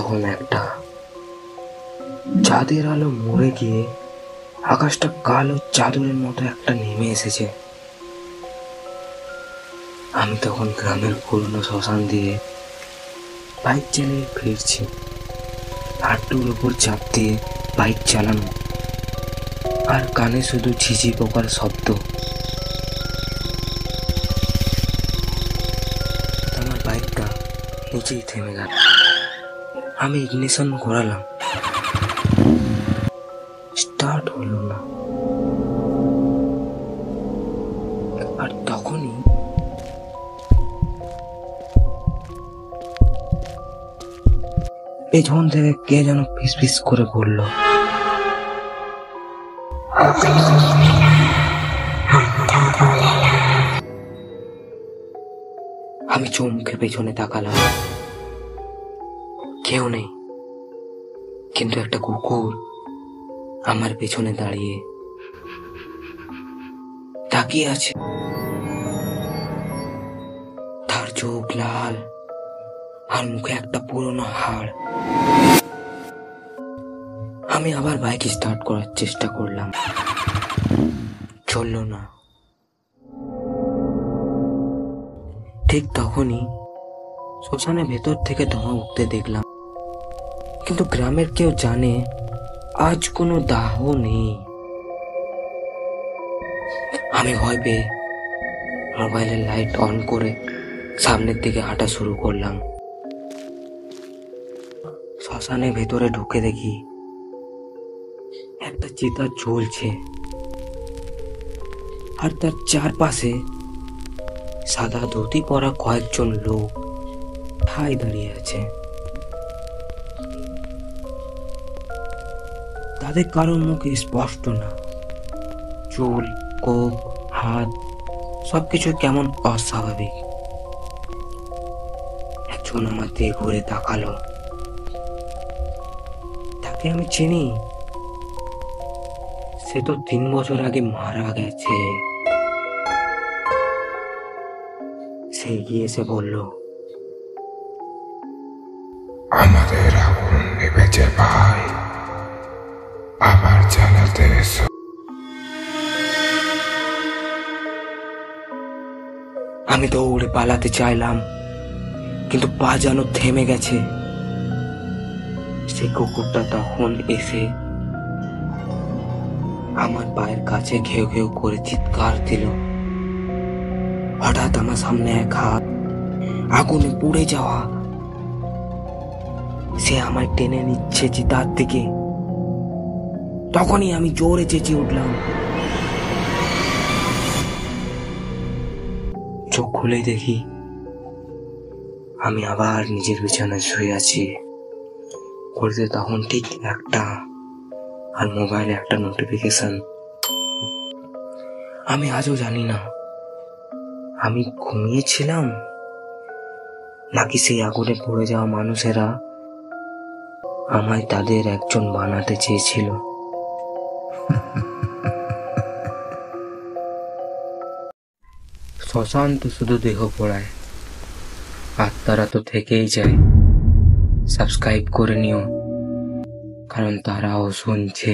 তখন একটা চাঁদের আলো মরে গিয়ে আকাশটা কালো চাদরের মতো একটা নেমে এসেছে। আমি তখন গ্রামের পুরনো শ্মশান দিয়ে বাইক চালিয়ে ফিরছি। হাঁটুর উপর চাপ দিয়ে বাইক চালানো, আর কানে শুধু ঝিঝি পোকার শব্দ। আমার বাইকটা নিচেই থেমে গেল। আমি ইগনিশন ঘোরালাম, স্টার্ট হলো না। আর তখনই পেছন থেকে কে যেন ফিস ফিস করে বলল, আমি চমকে পেছনে তাকালাম। কেউ নেই, কিন্তু একটা কুকুর আমার পেছনে দাঁড়িয়ে তাকিয়ে আছে। তার চোখ লাল আর মুখে একটা পুরনো হাড়। আমি আবার বাইক স্টার্ট করার চেষ্টা করলাম, চললো না। ঠিক তখনই শ্মশানের ভেতর থেকে ধোঁয়া উঠতে দেখলাম, কিন্তু গ্রামের কেউ জানে আজ কোনো দাহ নেই। আমি ভয় পেয়ে মোবাইলের লাইট অন করে সামনের দিকে হাঁটা শুরু করলাম। শ্মশানের ভেতরে ঢুকে দেখি একটা চিতা জ্বলছে, আর তার চারপাশে সাদা ধুতি পরা কয়েকজন লোক ঠায় দাঁড়িয়ে আছে। তাদের কারোর মুখে স্পষ্ট না, চুল, কোপ, হাত সবকিছু কেমন অস্বাভাবিক। একজন আমার দিকে ঘুরে তাকালো। তাকে আমি চিনি, সে তো 3 বছর আগে মারা গেছে। সে এগিয়ে এসে বলল, আমাদের আগুন নিভেছে ভাই, আবার জ্বালাতে এসো। আমি দৌড়ে পালাতে চাইলাম, কিন্তু পা যেন থেমে গেছে। সে কুকুরটা তখন এসে আমার পায়ের কাছে ঘেউ ঘেউ করে চিৎকার দিল। হঠাৎ আমার সামনে এক হাত, আগুনে পুড়ে যাওয়া। সে আমায় টেনে নিচ্ছে চিতার দিকে। তখনই আমি জোরে চেঁচিয়ে উঠলাম। চোখ খুলে দেখি আমি আবার নিজের বিছানায় শুয়ে আছি। ঘড়িতে তখন ঠিক 1টা, আর মোবাইলে একটা নোটিফিকেশন। আমি আজও জানি না আমি ঘুমিয়েছিলাম নাকি সেই আগুনে পড়ে যাওয়া মানুষেরা আমায় তাদের একজন বানাতে চেয়েছিল। শ্মশান তো শুধু দেহ পোড়ায়, আত্মারা তো থেকেই যায়। সাবস্ক্রাইব করে নিও, কারণ তারাও শুনছে।